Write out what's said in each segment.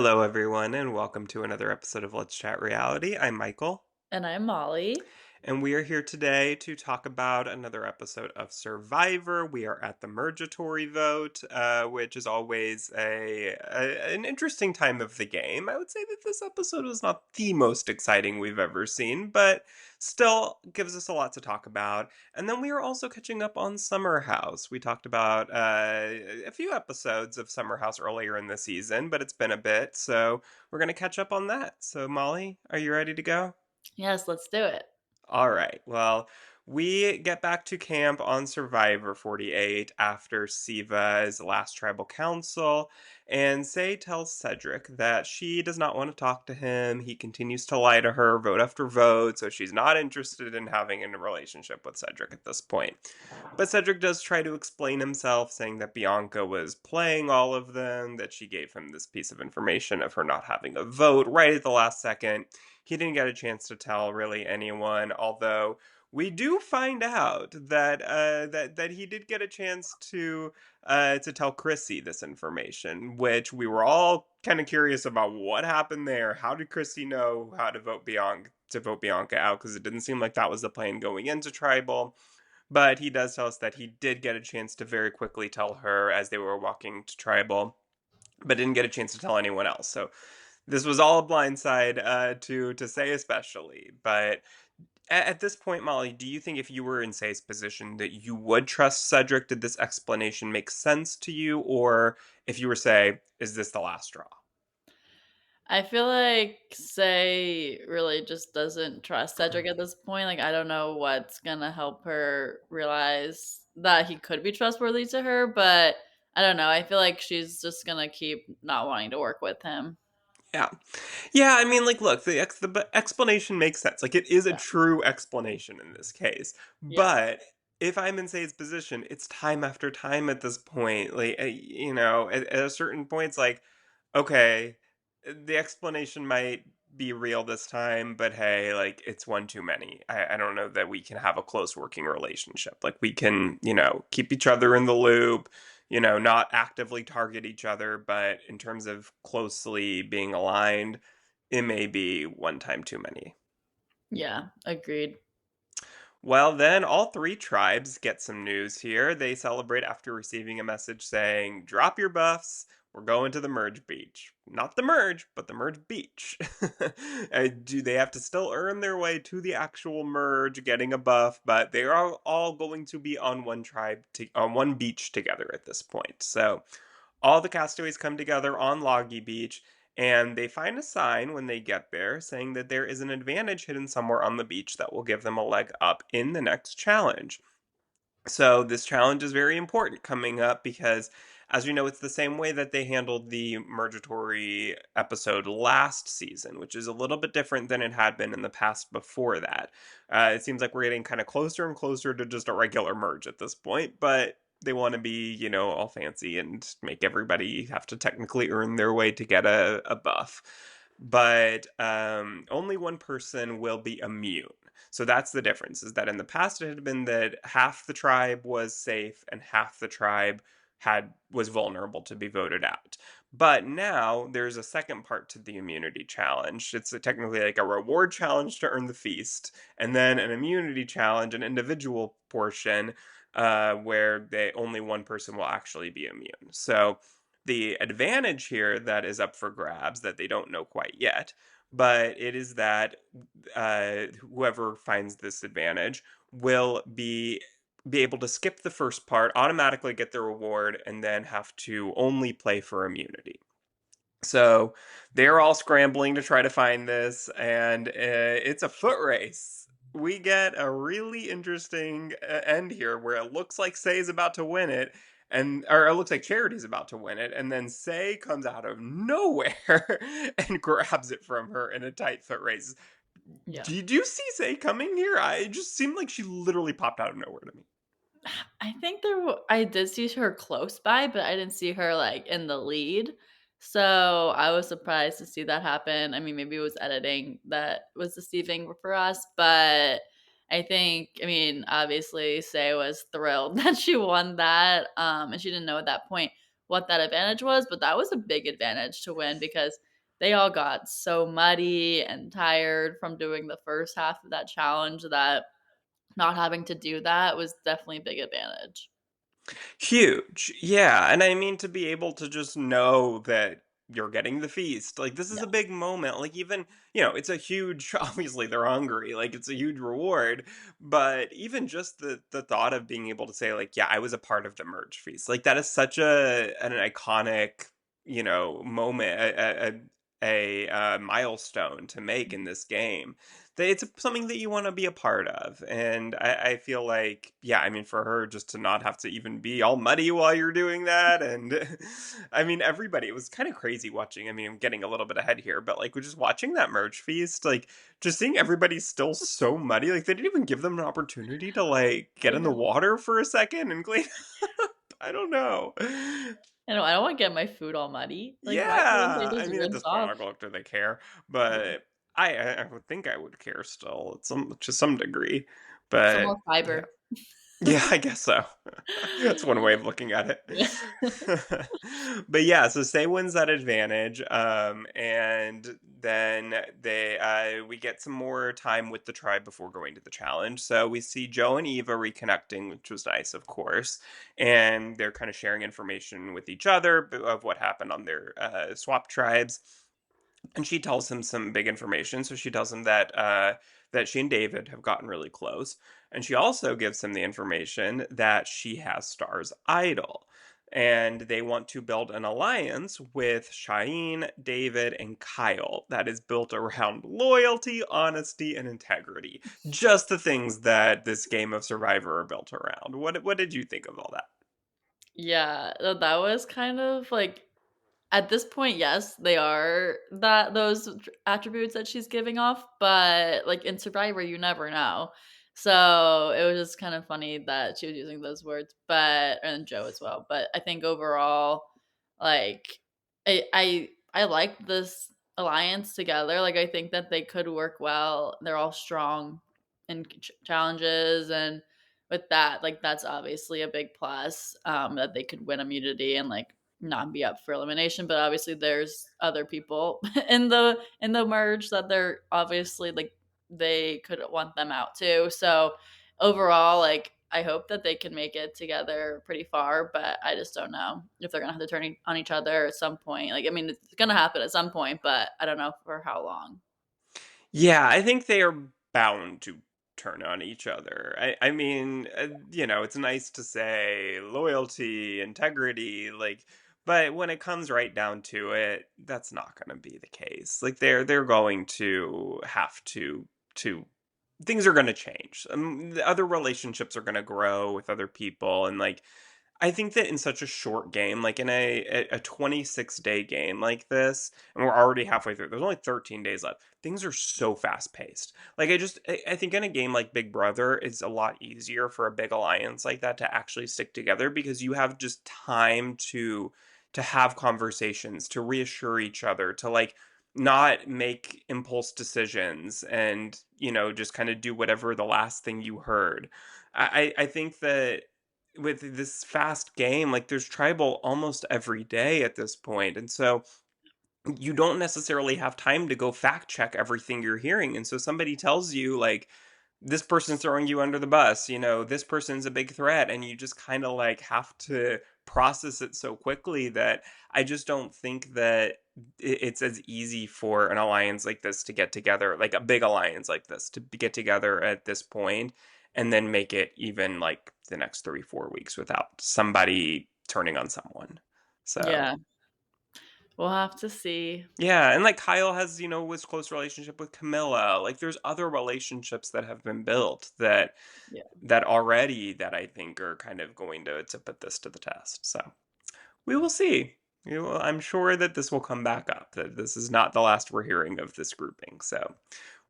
Hello, everyone, and welcome to another episode of Let's Chat Reality. I'm Michael, And I'm Molly. and we are here today to talk about another episode of Survivor. We are at the Mergatory vote, which is always an interesting time of the game. I would say that this episode was not the most exciting we've ever seen, but still gives us a lot to talk about. And then we are also catching up on Summer House. We talked about a few episodes of Summer House earlier in the season, but it's been a bit, so we're going to catch up on that. So, Molly, are you ready to go? Yes, let's do it. All right. Well, we get back to camp on Survivor 48 after Siva's last tribal council, and Say tells Cedric that she does not want to talk to him. He continues to lie to her vote after vote, so she's not interested in having a relationship with Cedric at this point. But Cedric does try to explain himself, saying that Bianca was playing all of them, that she gave him this piece of information of her not having a vote right at the last second. He didn't get a chance to tell really anyone, although we do find out that that he did get a chance to tell Chrissy this information, which we were all kind of curious about what happened there. How did Chrissy know how to vote Bianca out? Because it didn't seem like that was the plan going into Tribal. But he does tell us that he did get a chance to very quickly tell her as they were walking to Tribal, but didn't get a chance to tell anyone else. So this was all a blindside to Say especially. But at this point, Molly, do you think if you were in Say's position that you would trust Cedric? Did this explanation make sense to you, or if you were Say, is this the last straw? I feel like Say really just doesn't trust Cedric at this point. Like, I don't know what's gonna help her realize that he could be trustworthy to her, but I don't know. I feel like she's just gonna keep not wanting to work with him. Yeah. Yeah, I mean, like, look, the explanation makes sense. Like, it is a Yeah. true explanation in this case. Yeah. But if I'm in Say's position, it's time after time at this point. Like, at a certain point, it's like, okay, the explanation might be real this time, but hey, like, it's one too many. I don't know that we can have a close working relationship. Like, we can, keep each other in the loop, not actively target each other, but in terms of closely being aligned, it may be one time too many. Yeah. Agreed. Well, then all three tribes get some news here. They celebrate after receiving a message saying, "Drop your buffs. We're going to the Merge Beach." Not the Merge, but the Merge Beach. Do they have to still earn their way to the actual Merge, getting a buff? But they are all going to be on on one beach together at this point. So all the castaways come together on Loggy Beach, and they find a sign when they get there saying that there is an advantage hidden somewhere on the beach that will give them a leg up in the next challenge. So, this challenge is very important coming up because, as you know, it's the same way that they handled the Mergatory episode last season, which is a little bit different than it had been in the past before that. It seems like we're getting kind of closer and closer to just a regular merge at this point, but they want to be, all fancy and make everybody have to technically earn their way to get a buff. But only one person will be immune. So that's the difference, is that in the past it had been that half the tribe was safe and half the tribe was vulnerable to be voted out. But now there's a second part to the immunity challenge. It's technically like a reward challenge to earn the feast, and then an immunity challenge, an individual portion, where only one person will actually be immune. So the advantage here that is up for grabs that they don't know quite yet, but it is that whoever finds this advantage will be able to skip the first part, automatically get the reward, and then have to only play for immunity. So they're all scrambling to try to find this, and it's a foot race. We get a really interesting end here where it looks like Say's about to win it, or it looks like Charity's about to win it, and then Say comes out of nowhere and grabs it from her in a tight foot race. Yeah. Did you see Say coming here? It just seemed like she literally popped out of nowhere to me. I think I did see her close by, but I didn't see her, like, in the lead. So, I was surprised to see that happen. I mean, maybe it was editing that was deceiving for us, but I mean, obviously, Say was thrilled that she won that, and she didn't know at that point what that advantage was, but that was a big advantage to win because they all got so muddy and tired from doing the first half of that challenge that not having to do that was definitely a big advantage. Huge. Yeah. And I mean, to be able to just know that you're getting the feast, like, this is Yeah. a big moment. Like, even, it's a huge, obviously, they're hungry. Like, it's a huge reward. But even just the thought of being able to say, like, yeah, I was a part of the merge feast, like, that is such an iconic, moment, a milestone to make in this game. That it's something that you want to be a part of. And I feel like, yeah, I mean, for her just to not have to even be all muddy while you're doing that. And I mean, everybody, it was kind of crazy watching. I mean, I'm getting a little bit ahead here, but like, we're just watching that merge feast, like, just seeing everybody still so muddy. Like, they didn't even give them an opportunity to, like, get I in the know. water for a second and clean up. I don't know. I don't wanna get my food all muddy. Like, why couldn't they Yeah, I just mean, at rinse this point, off? I'll go, do they care? Yeah. But I would think I would care still, to some degree. Some But more yeah, fiber. yeah, I guess so. That's one way of looking at it. Yeah. But yeah, so Say wins that advantage, and then we get some more time with the tribe before going to the challenge. So we see Joe and Eva reconnecting, which was nice, of course, and they're kind of sharing information with each other of what happened on their swap tribes. And she tells him some big information. So she tells him that she and David have gotten really close, and she also gives him the information that she has Star's idol, and they want to build an alliance with Shaheen, David, and Kyle that is built around loyalty, honesty, and integrity. Just the things that this game of Survivor are built around. What did you think of all that? Yeah, that was kind of like at this point, yes, they are those attributes that she's giving off, but, like, in Survivor, you never know. So, it was just kind of funny that she was using those words, but and Joe as well, but I think overall, like, I like this alliance together, like, I think that they could work well. They're all strong in challenges, and with that, like, that's obviously a big plus, that they could win immunity and, like, not be up for elimination, but obviously there's other people in the merge that they're obviously like they could want them out too. So overall, like I hope that they can make it together pretty far, but I just don't know if they're gonna have to turn on each other at some point. Like I mean, it's gonna happen at some point, but I don't know for how long. Yeah, I think they are bound to turn on each other. I mean, it's nice to say loyalty, integrity, like, but when it comes right down to it, that's not going to be the case. Like, they're going to have to things are going to change. The other relationships are going to grow with other people, and like, I think that in such a short game, like in a 26-day game like this, and we're already halfway through. There's only 13 days left. Things are so fast paced. Like, I think in a game like Big Brother, it's a lot easier for a big alliance like that to actually stick together because you have just time to have conversations, to reassure each other, to like not make impulse decisions and just kind of do whatever the last thing you heard. I think that with this fast game, like, there's tribal almost every day at this point, and so you don't necessarily have time to go fact check everything you're hearing. And so somebody tells you, like, this person's throwing you under the bus, this person's a big threat, and you just kind of like have to process it so quickly that I just don't think that it's as easy for an alliance like this to get together, like a big alliance like this to get together at this point and then make it even like the next 3 4 weeks without somebody turning on someone. So Yeah, we'll have to see. yeah, and like Kyle has, this close relationship with Camilla. Like, there's other relationships that have been built Yeah. that already that I think are kind of going to put this to the test. So we will see. I'm sure that this will come back up. That this is not the last we're hearing of this grouping. So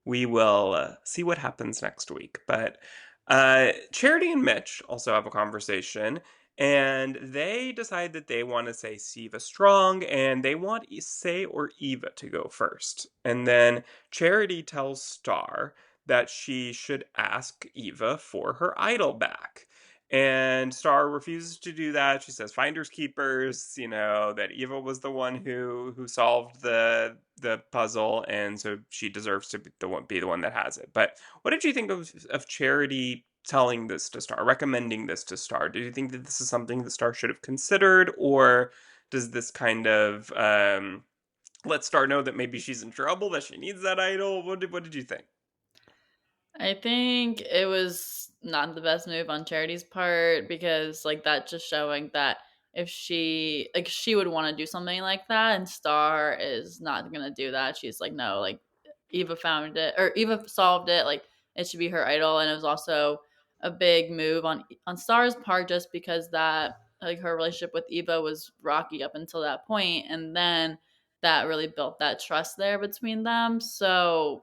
we will see what happens next week. But Charity and Mitch also have a conversation, and they decide that they want to say Siva Strong, and they want Say or Eva to go first. And then Charity tells Star that she should ask Eva for her idol back. And Star refuses to do that. She says finders keepers, that Eva was the one who solved the puzzle, and so she deserves to be the one that has it. But what did you think of Charity telling this to Star, recommending this to Star? Did you think that this is something that Star should have considered, or does this kind of let Star know that maybe she's in trouble, that she needs that idol? What did you think? I think it was not the best move on Charity's part because like that just showing that if she would want to do something like that and Star is not gonna do that. She's like, no, like Eva found it or Eva solved it, like it should be her idol. And it was also a big move on Star's part just because that like her relationship with Eva was rocky up until that point and then that really built that trust there between them. So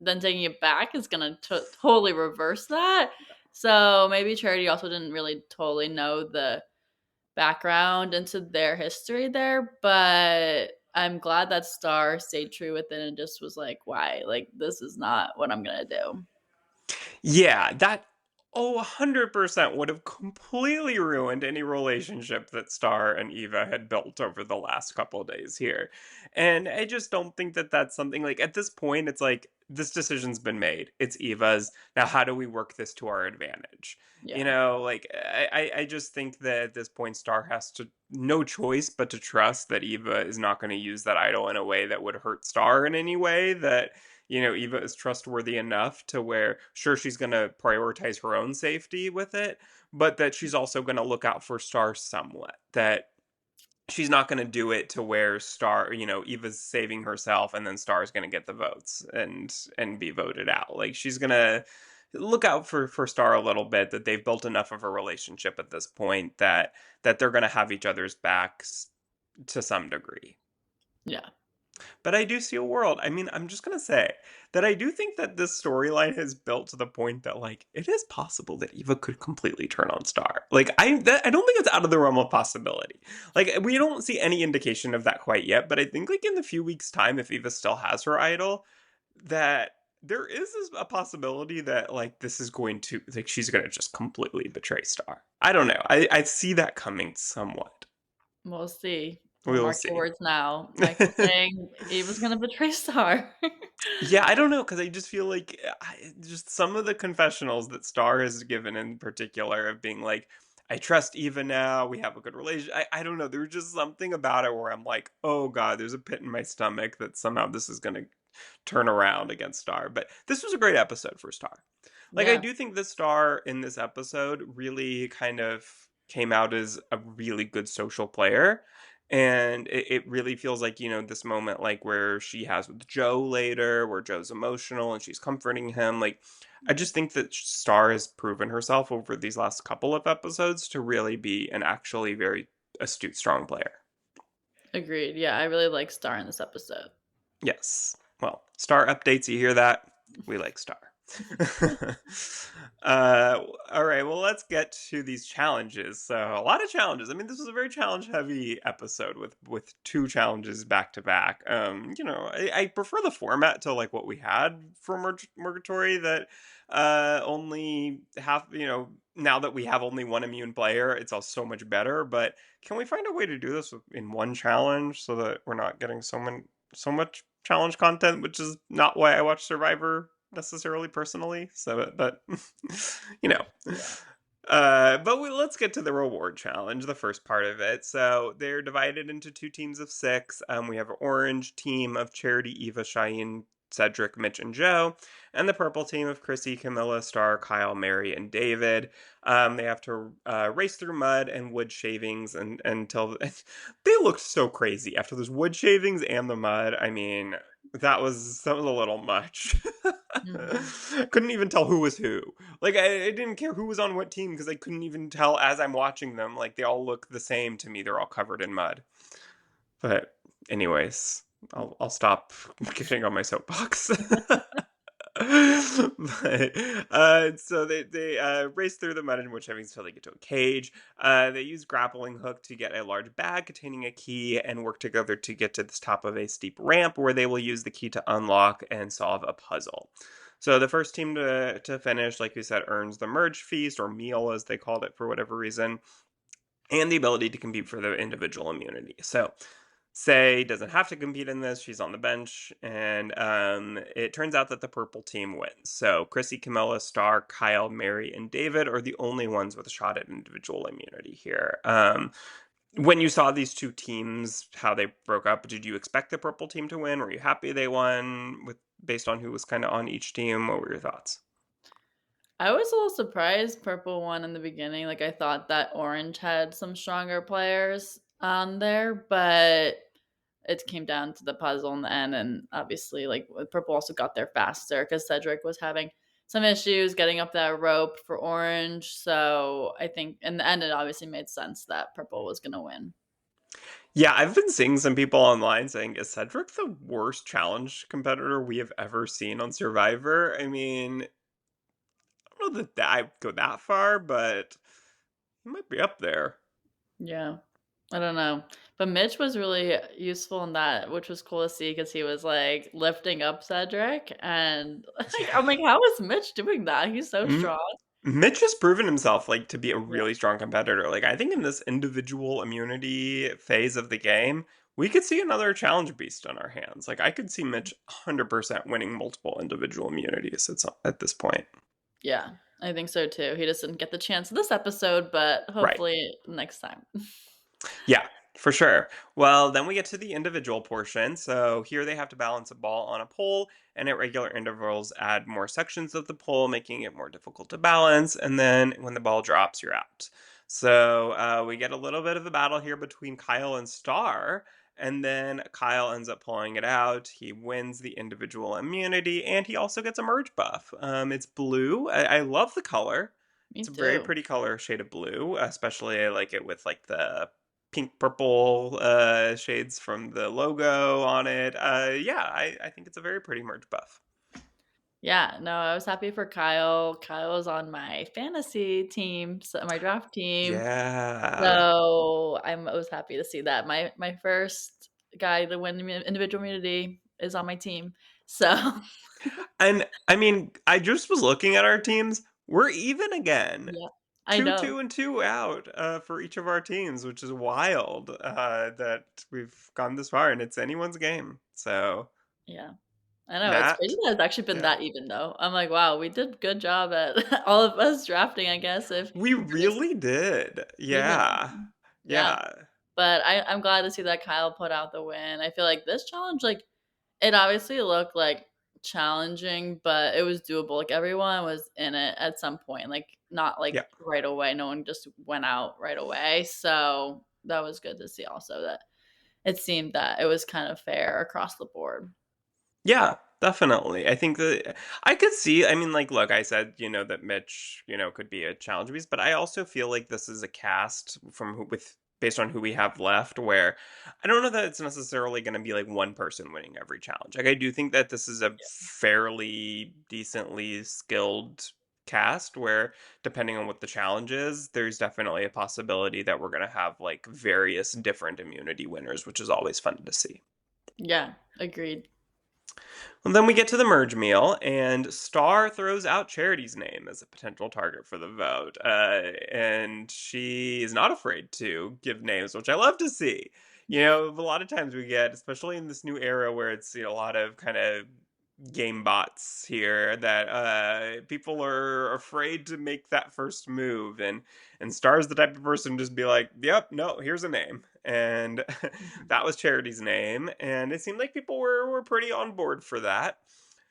then taking it back is gonna totally reverse that. So maybe Charity also didn't really totally know the background into their history there, but I'm glad that Star stayed true with it and just was like, why? Like, this is not what I'm gonna do. Yeah, that 100% would have completely ruined any relationship that Star and Eva had built over the last couple of days here. And I just don't think that that's something like at this point, it's like this decision's been made. It's Eva's. Now, how do we work this to our advantage? Yeah. Like I just think that at this point, Star has to no choice but to trust that Eva is not going to use that idol in a way that would hurt Star in any way. That Eva is trustworthy enough to where, sure, she's going to prioritize her own safety with it, but that she's also going to look out for Star somewhat. That she's not going to do it to where Star, Eva's saving herself and then Star's going to get the votes and be voted out. Like she's going to look out for Star a little bit, that they've built enough of a relationship at this point that they're going to have each other's backs to some degree. Yeah. But I do see a world. I mean, I'm just gonna say that I do think that this storyline has built to the point that like it is possible that Eva could completely turn on Star. Like I don't think it's out of the realm of possibility. Like we don't see any indication of that quite yet. But I think like in the few weeks' time, if Eva still has her idol, that there is a possibility that like this is going to like she's gonna just completely betray Star. I don't know. I see that coming somewhat. We'll see. I'll We'll mark your see. words now. Michael saying Eva's gonna betray Star. Yeah, I don't know because I just feel like just some of the confessionals that Star has given in particular of being like, I trust Eva now. We have a good relationship. I don't know. There's just something about it where I'm like, oh God, there's a pit in my stomach that somehow this is going to turn around against Star. But this was a great episode for Star. Like, I Yeah. do think the Star in this episode really kind of came out as a really good social player. And it really feels like, this moment, like where she has with Joe later, where Joe's emotional and she's comforting him. Like, I just think that Star has proven herself over these last couple of episodes to really be an actually very astute, strong player. Agreed. Yeah, I really like Star in this episode. Yes. Well, Star updates, you hear that? We like Star. All right, well, let's get to these challenges. So, a lot of challenges. I mean, this was a very challenge heavy episode with two challenges back to back. I prefer the format to like what we had for Murgatory, that only half, now that we have only one immune player, it's all so much better. But can we find a way to do this in one challenge so that we're not getting so much challenge content, which is not why I watch Survivor necessarily personally. So, but you know. Yeah. Let's get to the reward challenge, the first part of it. So they're divided into two teams of six. We have an orange team of Charity, Eva, Cheyenne, Cedric, Mitch, and Joe, and the purple team of Chrissy, Camilla, Star, Kyle, Mary, and David. They have to race through mud and wood shavings and until they looked so crazy after those wood shavings and the mud. I mean, that was a little much. Mhm. Couldn't even tell who was who. Like I didn't care who was on what team because I couldn't even tell as I'm watching them. Like they all look the same to me. They're all covered in mud. But anyways, I'll stop getting on my soapbox. So they race through the mud and witch having until they get to a cage. They use grappling hook to get a large bag containing a key and work together to get to the top of a steep ramp where they will use the key to unlock and solve a puzzle. So the first team to finish, like you said, earns the merge feast or meal as they called it for whatever reason, and the ability to compete for the individual immunity. So Say doesn't have to compete in this. She's on the bench, and it turns out that the purple team wins. So Chrissy, Camilla, Star, Kyle, Mary, and David are the only ones with a shot at individual immunity here. When you saw these two teams, how they broke up, did you expect the purple team to win? Were you happy they won with based on who was kind of on each team? What were your thoughts? I was a little surprised purple won in the beginning. Like I thought that orange had some stronger players on there, but it came down to the puzzle in the end, and obviously, like purple also got there faster because Cedric was having some issues getting up that rope for orange. So I think in the end, it obviously made sense that purple was going to win. Yeah, I've been seeing some people online saying, is Cedric the worst challenge competitor we have ever seen on Survivor? I mean, I don't know that I go that far, but he might be up there. Yeah. I don't know. But Mitch was really useful in that, which was cool to see because he was like lifting up Cedric. And like, I'm like, Yeah. how is Mitch doing that? He's so M- strong. Mitch has proven himself like to be a Yeah. really strong competitor. Like I think in this individual immunity phase of the game, we could see another challenge beast on our hands. Like I could see Mitch 100% winning multiple individual immunities at this point. Yeah. I think so too. He just didn't get the chance this episode, but Right. hopefully next time. Yeah, for sure. Well, then we get to the individual portion. So here they have to balance a ball on a pole, and at regular intervals, add more sections of the pole, making it more difficult to balance. And then when the ball drops, you're out. So we get a little bit of a battle here between Kyle and Star. And then Kyle ends up pulling it out. He wins the individual immunity, and he also gets a merge buff. It's blue. I love the color. Me It's a very too. pretty color shade of blue, especially I like it with like the pink purple shades from the logo on it. Yeah, I think it's a very pretty merge buff. Yeah, no, I was happy for Kyle. Kyle was on my fantasy team, so my draft team. Yeah. So I was happy to see that. My first guy to win individual immunity is on my team. So And I mean, I just was looking at our teams. We're even again. yeah, I Two, know. two, and two out for each of our teams, which is wild that we've gone this far, and it's anyone's game. So Yeah. I know, it's crazy Matt, that it's actually been yeah, that even though. I'm like, "Wow, we did good job at all of us drafting, I guess, if we just really did. Yeah, even." Yeah, yeah, but I'm glad to see that Kyle put out the win. I feel like this challenge, like, it obviously looked, like, challenging, but it was doable, like, everyone was in it at some point, like, not, like, yeah. right away, no one just went out right away, so that was good to see also that it seemed that it was kind of fair across the board. Yeah, definitely. I think that I could see. I mean, like, look, I said, that Mitch, could be a challenge piece, but I also feel like this is a cast with based on who we have left, where I don't know that it's necessarily going to be like one person winning every challenge. Like, I do think that this is a fairly decently skilled cast where depending on what the challenge is there's definitely a possibility that we're going to have like various different immunity winners, which is always fun to see. Yeah, agreed. Well, then we get to the merge meal, and Star throws out Charity's name as a potential target for the vote. And she is not afraid to give names, which I love to see. A lot of times we get, especially in this new era where it's a lot of kind of game bots here, that people are afraid to make that first move, and Star's the type of person to just be like, "Yep, no, here's a name," and that was Charity's name, and it seemed like people were pretty on board for that.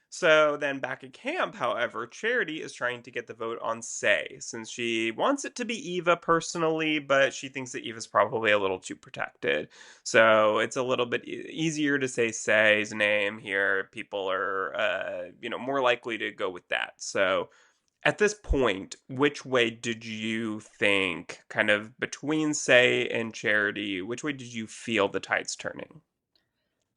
So then back at camp, however, Charity is trying to get the vote on Say, since she wants it to be Eva personally, but she thinks that Eva's probably a little too protected. So it's a little bit easier to say Say's name here. People are, more likely to go with that. So at this point, which way did you think, kind of between Say and Charity, which way did you feel the tides turning?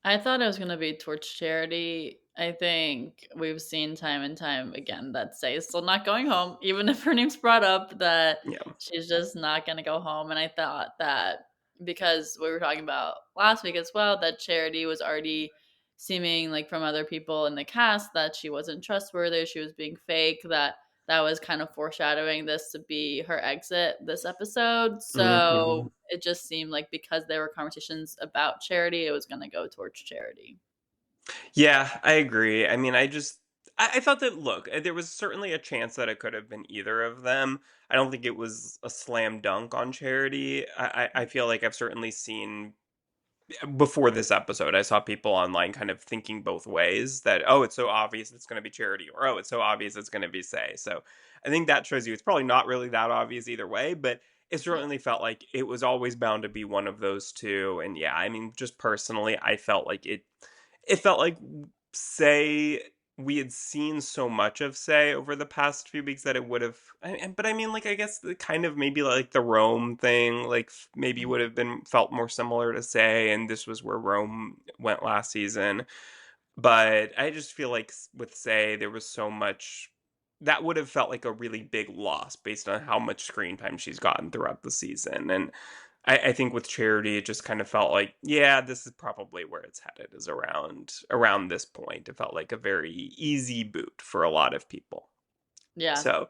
I thought it was gonna be towards charity. I think we've seen time and time again that Say is still not going home, even if her name's brought up, that Yeah. she's just not gonna go home. And I thought that because we were talking about last week as well, that Charity was already seeming like from other people in the cast that she wasn't trustworthy, she was being fake, that was kind of foreshadowing this to be her exit this episode. Hmm. So it just seemed like because there were conversations about Charity, it was going to go towards Charity. Yeah, I agree. I mean, I thought that, look, there was certainly a chance that it could have been either of them. I don't think it was a slam dunk on Charity. I feel like I've certainly seen before this episode, I saw people online kind of thinking both ways that, oh, it's so obvious it's going to be Charity, or oh, it's so obvious it's going to be Say. So I think that shows you it's probably not really that obvious either way, but it Yeah. certainly felt like it was always bound to be one of those two. And yeah, I mean, just personally, I felt like it felt like, say, we had seen so much of Say over the past few weeks that it would have. But I mean, like, I guess the kind of maybe like the Rome thing, like maybe would have been felt more similar to Say, and this was where Rome went last season. But I just feel like with Say, there was so much that would have felt like a really big loss based on how much screen time she's gotten throughout the season. And I think with Charity, it just kind of felt like, yeah, this is probably where it's headed, is around this point. It felt like a very easy boot for a lot of people. Yeah. So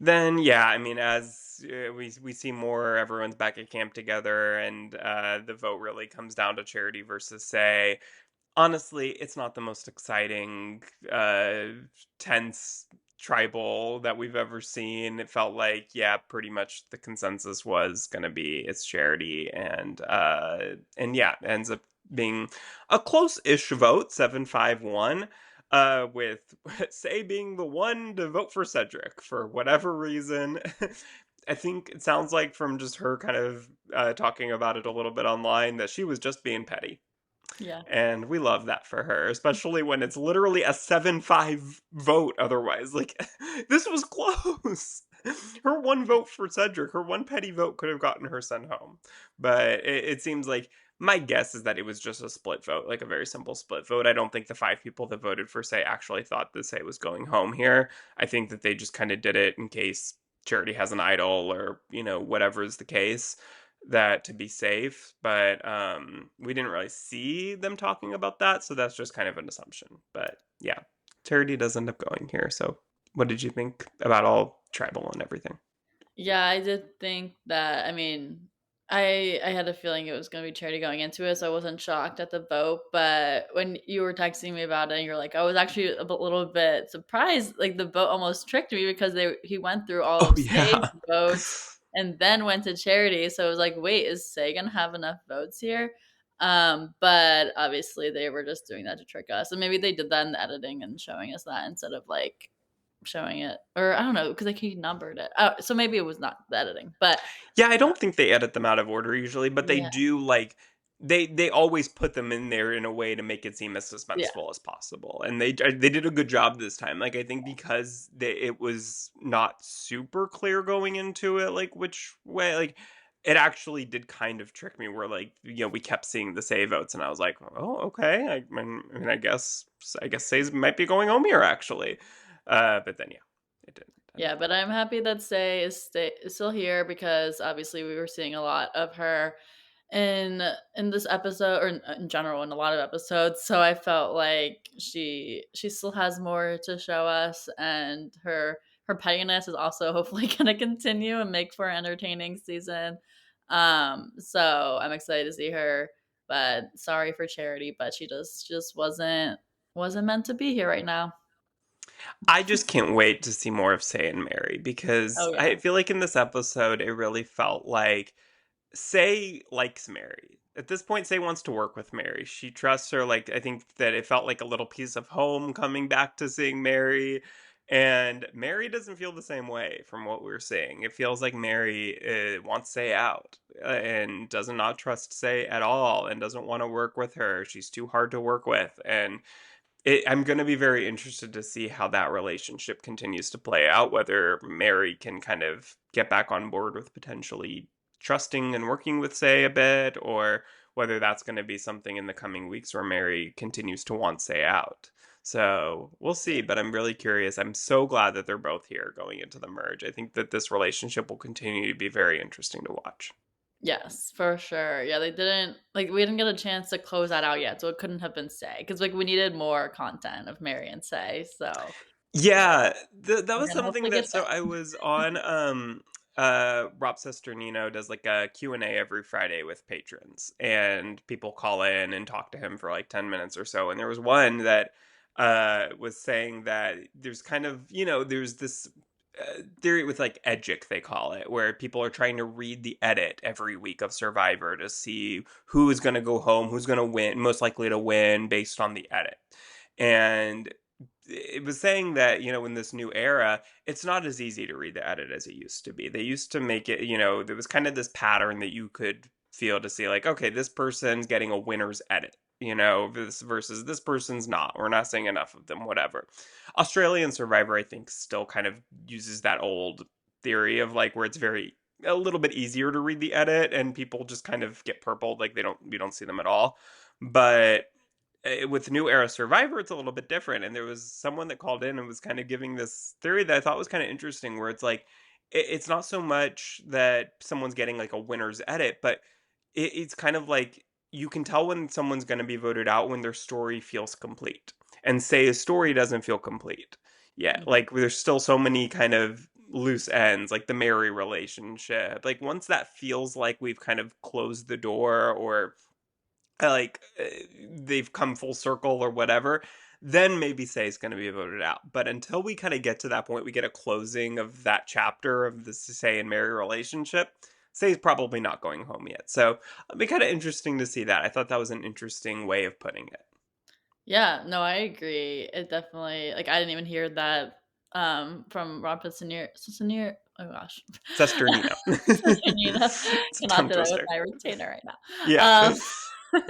then, yeah, I mean, as we see more, everyone's back at camp together, and the vote really comes down to Charity versus Say. Honestly, it's not the most exciting, tense tribal that we've ever seen. It felt like, yeah, pretty much the consensus was going to be it's Charity, and yeah, it ends up being a close-ish vote, 7-5-1, with Say being the one to vote for Cedric for whatever reason. I think it sounds like from just her kind of talking about it a little bit online that she was just being petty. Yeah. And we love that for her, especially when it's literally a 7-5 vote otherwise. Like, this was close. Her one vote for Cedric, her one petty vote could have gotten her sent home. But it seems like my guess is that it was just a split vote, like a very simple split vote. I don't think the 5 people that voted for Say actually thought that Say was going home here. I think that they just kind of did it in case Charity has an idol or, whatever is the case, that to be safe, but we didn't really see them talking about that, so that's just kind of an assumption. But yeah, Charity does end up going here. So what did you think about all tribal and everything? Yeah, I did think that. I mean, I had a feeling it was going to be Charity going into it, so I wasn't shocked at the vote. But when you were texting me about it, and you're like, I was actually little bit surprised. Like the vote almost tricked me because he went through all Oh of Say's yeah. votes and then went to Charity. So it was like, wait, is Say gonna have enough votes here? But obviously they were just doing that to trick us, and maybe they did that in the editing and showing us that instead of like showing it, or I don't know, because like he numbered it. Oh, so maybe it was not the editing, but Yeah, I don't think they edit them out of order usually, but they yeah, do, like, they always put them in there in a way to make it seem as yeah, suspenseful as possible, and they did a good job this time. Like, I think because it was not super clear going into it, like which way, like it actually did kind of trick me. Where, like, we kept seeing the Say votes, and I was like, oh, okay. I mean, I guess Say's might be going home here actually, but then yeah, it didn't end yeah. up But that way. I'm happy that is still here because obviously we were seeing a lot of her in this episode, or in general in a lot of episodes. So I felt like she still has more to show us, and her pettiness is also hopefully going to continue and make for an entertaining season. So I'm excited to see her. But sorry for Charity, but she just wasn't meant to be here right now. I just can't wait to see more of Say and Mary because Oh yeah. I feel like in this episode it really felt like Say likes Mary. At this point, Say wants to work with Mary. She trusts her. Like, I think that it felt like a little piece of home coming back to seeing Mary. And Mary doesn't feel the same way from what we're seeing. It feels like Mary wants Say out and does not trust Say at all and doesn't want to work with her. She's too hard to work with. And I'm going to be very interested to see how that relationship continues to play out, whether Mary can kind of get back on board with potentially trusting and working with Say a bit, or whether that's going to be something in the coming weeks where Mary continues to want Say out. So we'll see, but I'm really curious. I'm so glad that they're both here going into the merge. I think that this relationship will continue to be very interesting to watch. Yes, for sure. Yeah, they didn't like, we didn't get a chance to close that out yet, so it couldn't have been Say because like, we needed more content of Mary and Say, so Yeah, that we're was gonna something hopefully get that so that. I was on Rob Sesternino does like a Q&A every Friday with patrons and people call in and talk to him for like 10 minutes or so, and there was one that was saying that there's kind of, there's this theory with like edgic they call it, where people are trying to read the edit every week of Survivor to see who is going to go home, who's going to win, most likely to win based on the edit. And it was saying that, in this new era, it's not as easy to read the edit as it used to be. They used to make it, there was kind of this pattern that you could feel to see, like, okay, this person's getting a winner's edit, this versus this person's not. We're not seeing enough of them, whatever. Australian Survivor, I think, still kind of uses that old theory of like where it's very a little bit easier to read the edit and people just kind of get purpled, like we don't see them at all. But with New Era Survivor, it's a little bit different. And there was someone that called in and was kind of giving this theory that I thought was kind of interesting, where it's like, it's not so much that someone's getting like a winner's edit, but it's kind of like you can tell when someone's going to be voted out when their story feels complete. And say a story doesn't feel complete yet. Mhm. Like there's still so many kind of loose ends, like the Mary relationship. Like once that feels like we've kind of closed the door or like they've come full circle or whatever, then maybe Say is going to be voted out. But until we kind of get to that point, we get a closing of that chapter of the Say and Mary relationship. Say is probably not going home yet. So it'll be kind of interesting to see that. I thought that was an interesting way of putting it. Yeah, no, I agree. It definitely like, I didn't even hear that, from Rob Sissoner oh gosh. Sesternino. Sissonia. It's a Cannot tongue do that with twister. my retainer right Yeah. now.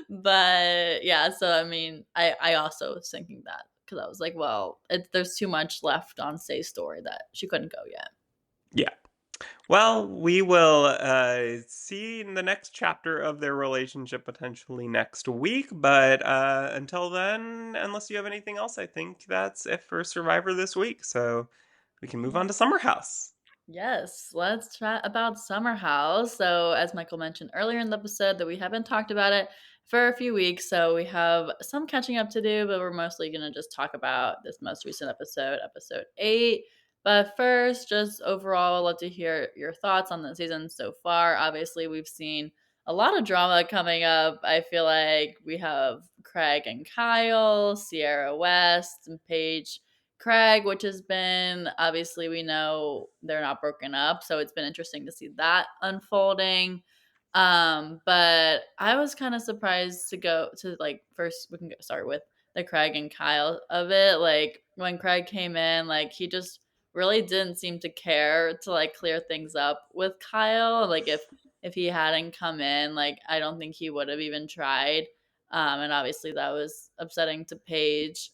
But, yeah, so, I mean, I also was thinking that because I was like, well, there's too much left on Say's story that she couldn't go yet. Yeah. Well, we will see in the next chapter of their relationship potentially next week. But until then, unless you have anything else, I think that's it for Survivor this week. So we can move on to Summer House. Yes, let's chat about Summer House. So, as Michael mentioned earlier in the episode, that we haven't talked about it for a few weeks, so we have some catching up to do, but we're mostly going to just talk about this most recent episode, episode 8. But first, just overall, I'd love to hear your thoughts on the season so far. Obviously, we've seen a lot of drama coming up. I feel like we have Craig and Kyle, Sierra West, and Paige Craig, which has been obviously we know they're not broken up, so it's been interesting to see that unfolding. But I was kind of surprised to go to like first we can start with the Craig and Kyle of it. Like when Craig came in, like he just really didn't seem to care to like clear things up with Kyle. Like if he hadn't come in, like I don't think he would have even tried. And obviously that was upsetting to Paige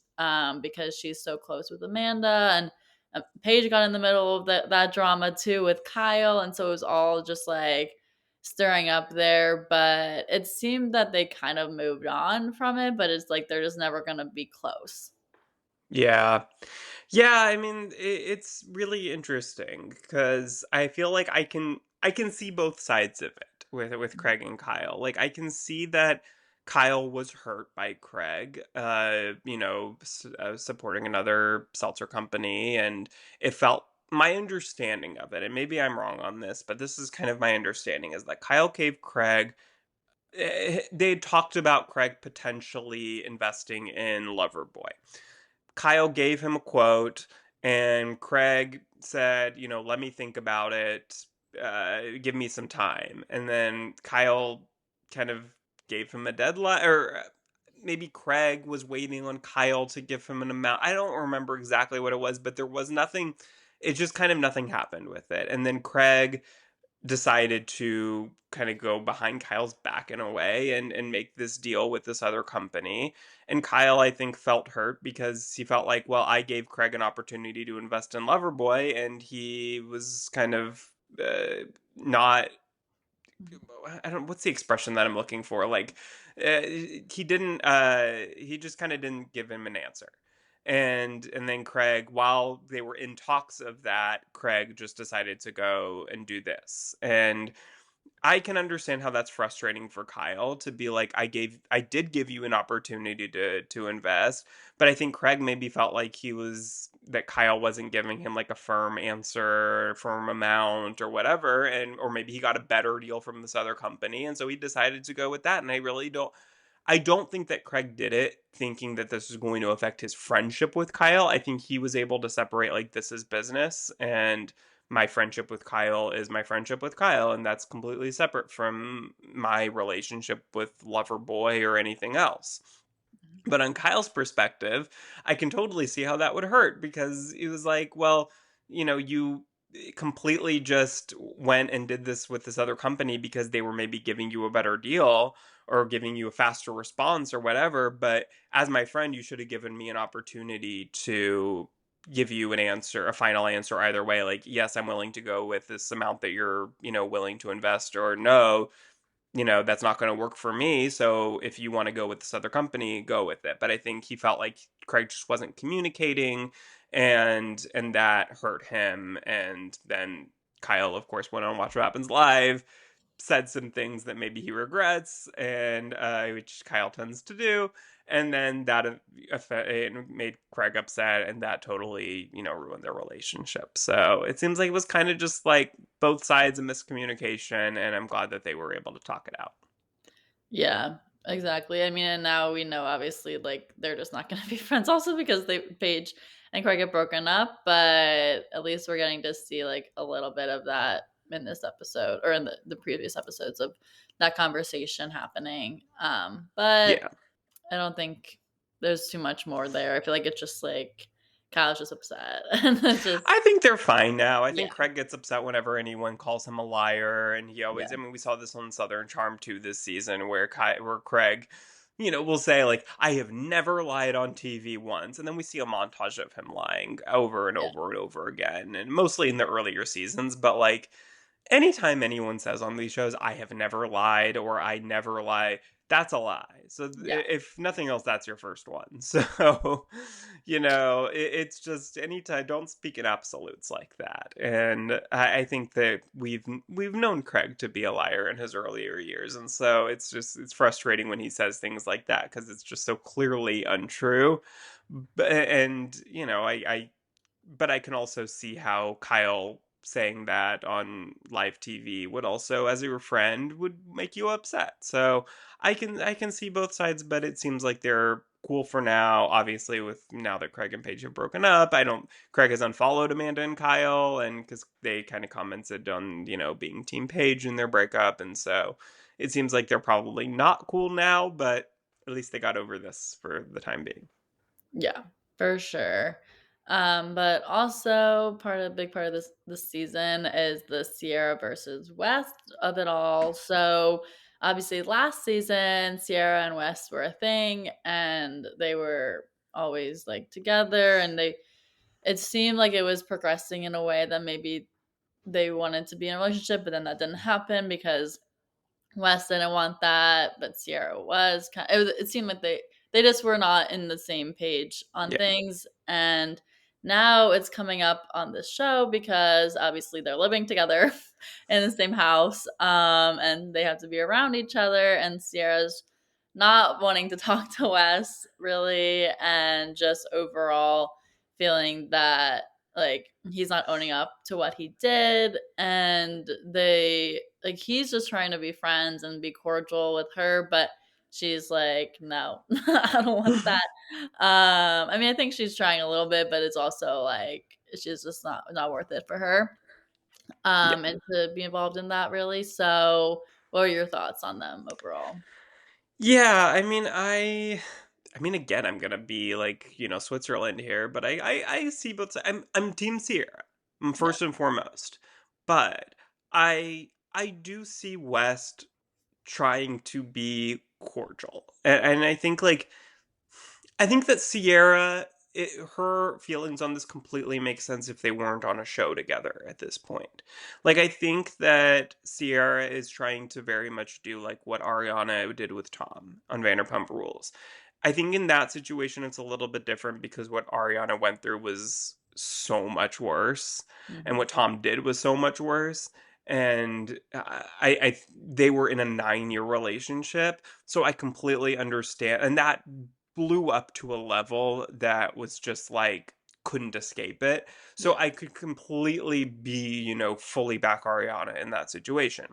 because she's so close with Amanda. And Paige got in the middle of that drama too with Kyle. And so it was all just like stirring up there. But it seemed that they kind of moved on from it, but it's like they're just never going to be close. Yeah. Yeah, I mean, it's really interesting because I feel like I can see both sides of it with Craig and Kyle. Like I can see that Kyle was hurt by Craig, supporting another seltzer company, and it felt my understanding of it, and maybe I'm wrong on this, but this is kind of my understanding is that Kyle gave Craig. They talked about Craig potentially investing in Loverboy. Kyle gave him a quote, and Craig said, let me think about it. Give me some time. And then Kyle kind of gave him a deadline, or maybe Craig was waiting on Kyle to give him an amount. I don't remember exactly what it was, but there was nothing. It just kind of nothing happened with it. And then Craig decided to kind of go behind Kyle's back in a way and make this deal with this other company. And Kyle, I think, felt hurt because he felt like, well, I gave Craig an opportunity to invest in Loverboy, and he was kind of not. I don't. What's the expression that I'm looking for? Like, he didn't. He just kind of didn't give him an answer. And then Craig, while they were in talks of that, Craig just decided to go and do this. And I can understand how that's frustrating for Kyle to be like, I did give you an opportunity to invest, but I think Craig maybe felt like that Kyle wasn't giving him like a firm answer, firm amount or whatever, and or maybe he got a better deal from this other company, and so he decided to go with that. And I don't think that Craig did it thinking that this was going to affect his friendship with Kyle. I think he was able to separate like this is business and my friendship with Kyle is my friendship with Kyle, and that's completely separate from my relationship with Loverboy or anything else. But on Kyle's perspective, I can totally see how that would hurt because it was like, well, you completely just went and did this with this other company because they were maybe giving you a better deal or giving you a faster response or whatever. But as my friend, you should have given me an opportunity to give you an answer, a final answer either way. Like, yes, I'm willing to go with this amount that you're, willing to invest, or no, that's not going to work for me. So if you want to go with this other company, go with it. But I think he felt like Craig just wasn't communicating, and that hurt him. And then Kyle, of course, went on Watch What Happens Live, said some things that maybe he regrets, and which Kyle tends to do. And then it made Craig upset, and that totally, ruined their relationship. So it seems like it was kind of just like both sides of miscommunication, and I'm glad that they were able to talk it out. Yeah, exactly. I mean, and now we know obviously like they're just not gonna be friends also because Paige and Craig have broken up, but at least we're getting to see like a little bit of that in this episode or in the previous episodes of that conversation happening. But Yeah. I don't think there's too much more there. I feel like it's just like Kyle's just upset and it's just I think they're fine now. I yeah, think Craig gets upset whenever anyone calls him a liar, and he yeah, always. I mean, we saw this on Southern Charm too this season, where Craig, will say like, "I have never lied on TV once," and then we see a montage of him lying over and yeah, over and over again, and mostly in the earlier seasons. But like, anytime anyone says on these shows, "I have never lied" or "I never lie," that's a lie. So yeah. if nothing else, that's your first one. So, it's just anytime, don't speak in absolutes like that. And I think that we've known Craig to be a liar in his earlier years, and so it's frustrating when he says things like that because it's just so clearly untrue. And but I can also see how Kyle saying that on live TV would also, as your friend, would make you upset. So I can see both sides, but it seems like they're cool for now. Obviously, with now that Craig and Paige have broken up, I don't. Craig has unfollowed Amanda and Kyle, and because they kind of commented on being Team Paige in their breakup, and so it seems like they're probably not cool now, but at least they got over this for the time being. Yeah, for sure. But also big part of this season is the Sierra versus West of it all. So obviously last season Sierra and West were a thing and they were always like together and it seemed like it was progressing in a way that maybe they wanted to be in a relationship, but then that didn't happen because Wes didn't want that, but Sierra was. It seemed like they just were not in the same page on Yeah. things, and now it's coming up on this show because obviously they're living together in the same house, and they have to be around each other. And Sierra's not wanting to talk to Wes really, and just overall feeling that like he's not owning up to what he did, and he's just trying to be friends and be cordial with her, but she's like, no, I don't want that. I mean, I think she's trying a little bit, but it's also like she's just not worth it for her, Yeah. and to be involved in that really. So what are your thoughts on them overall? Yeah, I mean, again, I'm gonna be like, Switzerland here, but I see both sides. I'm Team Sierra, Yeah, first and foremost. But I do see West trying to be cordial. And I think that her feelings on this completely make sense if they weren't on a show together at this point. Like, I think that Sierra is trying to very much do like what Ariana did with Tom on Vanderpump Rules. I think in that situation, it's a little bit different because what Ariana went through was so much worse, and hmm what Tom did was so much worse. and they were in a 9-year relationship, so I completely understand, and that blew up to a level that was just like couldn't escape it. So Yeah. I could completely be, fully back Ariana in that situation.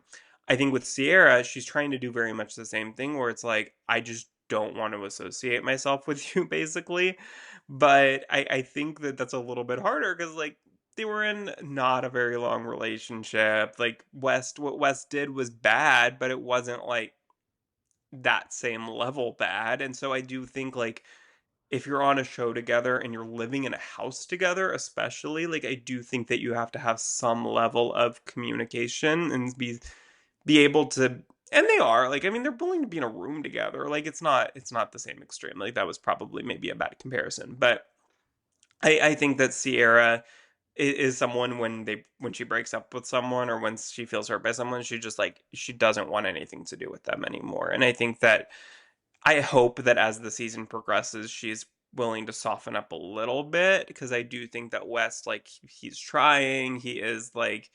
I think with Sierra, she's trying to do very much the same thing where it's like, I just don't want to associate myself with you, basically. But I think that that's a little bit harder because, like, they were in not a very long relationship. Like, what West did was bad, but it wasn't like that same level bad. And so I do think, like, if you're on a show together and you're living in a house together, especially, like, I do think that you have to have some level of communication and be able to, and they are, like, I mean, they're willing to be in a room together. Like, it's not the same extreme. Like, that was probably maybe a bad comparison, but I think that Sierra is someone when she breaks up with someone or when she feels hurt by someone, she just, like, she doesn't want anything to do with them anymore. And I think that I hope that as the season progresses, she's willing to soften up a little bit, because I do think that West, like, he's trying. He is, like,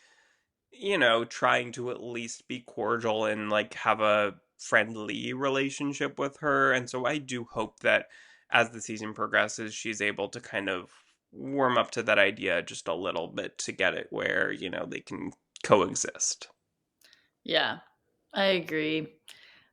trying to at least be cordial and, like, have a friendly relationship with her. And so I do hope that as the season progresses, she's able to kind of warm up to that idea just a little bit to get it where, they can coexist. Yeah, I agree.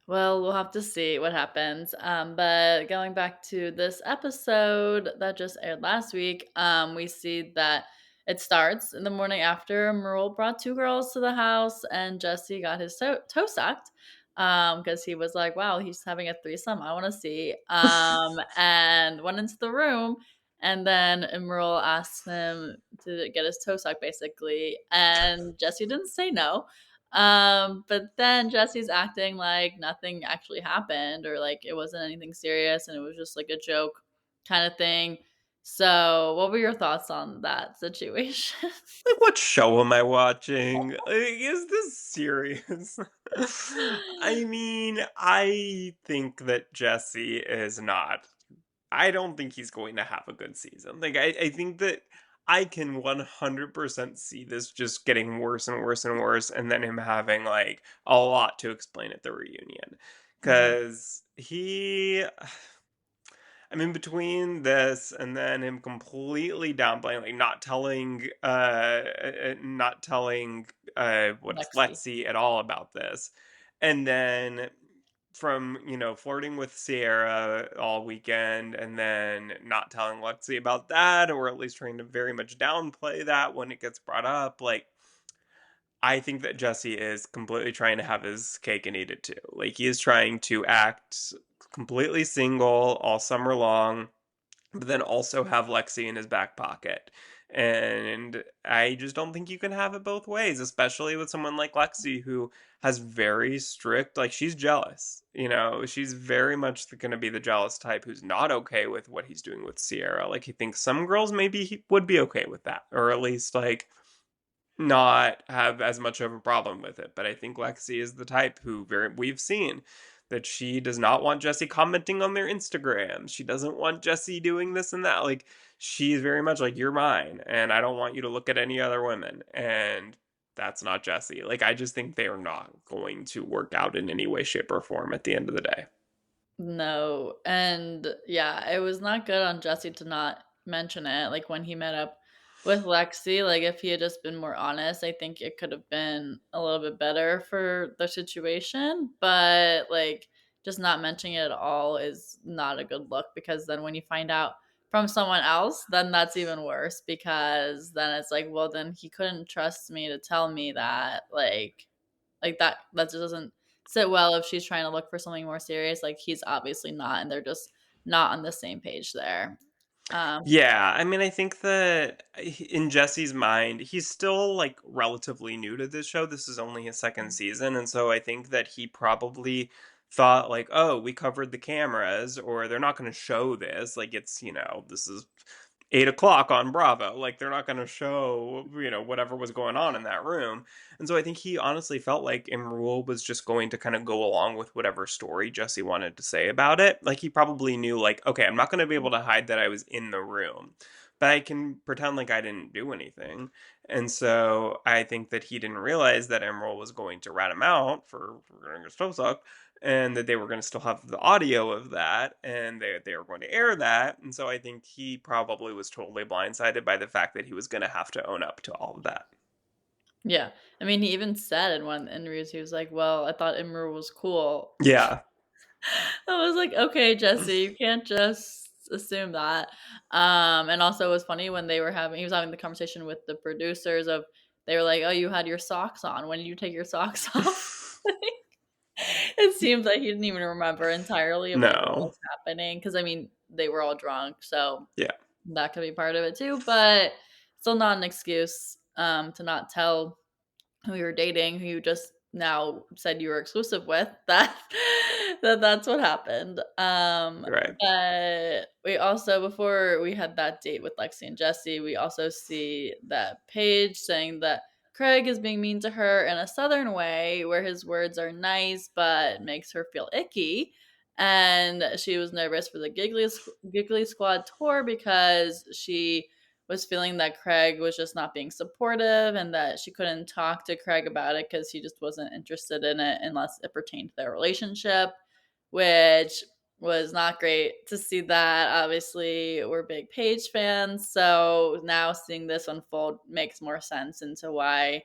Well, we'll have to see what happens. But going back to this episode that just aired last week, we see that it starts in the morning after Merle brought two girls to the house and Jesse got his toe sucked because he was like, wow, he's having a threesome. I want to see. And went into the room. And then Emerald asked him to get his toe sucked, basically. And Jesse didn't say no. But then Jesse's acting like nothing actually happened or like it wasn't anything serious and it was just like a joke kind of thing. So, what were your thoughts on that situation? Like, what show am I watching? Like, is this serious? I mean, I think that Jesse is not. I don't think he's going to have a good season. Like, I think that I can 100% see this just getting worse and worse and worse, and then him having, like, a lot to explain at the reunion. Mhm. Because I'm in between this and then him completely downplaying, like, not telling what is Lexi. Lexi at all about this. And then from, flirting with Sierra all weekend and then not telling Lexi about that, or at least trying to very much downplay that when it gets brought up. Like, I think that Jesse is completely trying to have his cake and eat it too. Like, he is trying to act completely single all summer long, but then also have Lexi in his back pocket. And I just don't think you can have it both ways, especially with someone like Lexi who has very strict, like, she's jealous. She's very much going to be the jealous type who's not okay with what he's doing with Sierra. Like, he thinks some girls maybe he would be okay with that, or at least, like, not have as much of a problem with it. But I think Lexi is the type who we've seen that she does not want Jesse commenting on their Instagram. She doesn't want Jesse doing this and that. Like, she's very much like, you're mine and I don't want you to look at any other women. And that's not Jesse. Like, I just think they are not going to work out in any way, shape, or form at the end of the day. No. And yeah, it was not good on Jesse to not mention it. Like when he met up with Lexi, like if he had just been more honest, I think it could have been a little bit better for the situation. But like just not mentioning it at all is not a good look because then when you find out from someone else, then that's even worse because then it's like, well, then he couldn't trust me to tell me that. Like that just doesn't sit well if she's trying to look for something more serious. Like he's obviously not, and they're just not on the same page there. Um, Yeah, I mean, I think that in Jesse's mind, he's still, like, relatively new to this show. This is only his second season, and so I think that he probably thought, like, oh, we covered the cameras, or they're not going to show this. Like, this is 8 o'clock on Bravo. Like, they're not going to show, whatever was going on in that room. And so I think he honestly felt like Imrul was just going to kind of go along with whatever story Jesse wanted to say about it. Like, he probably knew, like, okay, I'm not going to be able to hide that I was in the room, but I can pretend like I didn't do anything. And so I think that he didn't realize that Emerald was going to rat him out for getting his toe sucked, and that they were going to still have the audio of that, and they were going to air that. And so I think he probably was totally blindsided by the fact that he was going to have to own up to all of that. Yeah. I mean, he even said in one of the interviews, he was like, "Well, I thought Imru was cool." Yeah. I was like, "Okay, Jesse, you can't just assume that." And also it was funny when he was having the conversation with the producers of they were like, "Oh, you had your socks on. When did you take your socks off?" It seems like he didn't even remember entirely of like what No. was happening because I mean, they were all drunk, so Yeah. that could be part of it too, but still not an excuse to not tell who you're dating, who you just now said you were exclusive with, that's what happened. Right. But we also before we had that date with Lexi and Jesse, we also see that Paige saying that Craig is being mean to her in a southern way where his words are nice but makes her feel icky. And she was nervous for the Giggly Squad tour because she was feeling that Craig was just not being supportive and that she couldn't talk to Craig about it because he just wasn't interested in it unless it pertained to their relationship, which was not great to see that. Obviously, we're big Paige fans, so now seeing this unfold makes more sense into why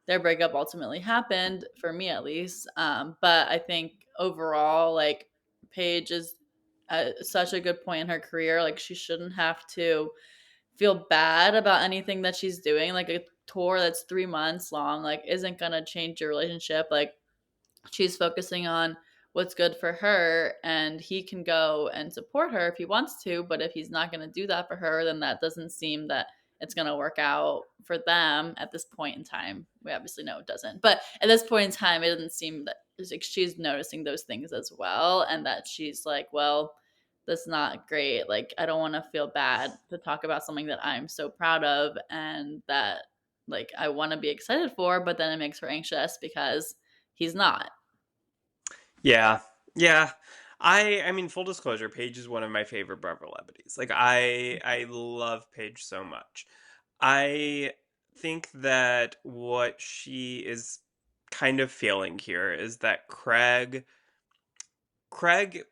their breakup ultimately happened, for me at least. But I think overall, like, Paige is at such a good point in her career. Like, she shouldn't have to feel bad about anything that she's doing. Like a tour that's 3 months long, like isn't gonna change your relationship. Like she's focusing on what's good for her and he can go and support her if he wants to, but if he's not going to do that for her, then that doesn't seem that it's going to work out for them at this point in time. We obviously know it doesn't, but at this point in time it doesn't seem that like she's noticing those things as well, and that she's like, well, that's not great. Like I don't want to feel bad to talk about something that I'm so proud of and that like I want to be excited for, but then it makes her anxious because he's not. Yeah. Yeah. I mean, full disclosure, Paige is one of my favorite Bravo celebrities. Like, I love Paige so much. I think that what she is kind of failing here is that Craig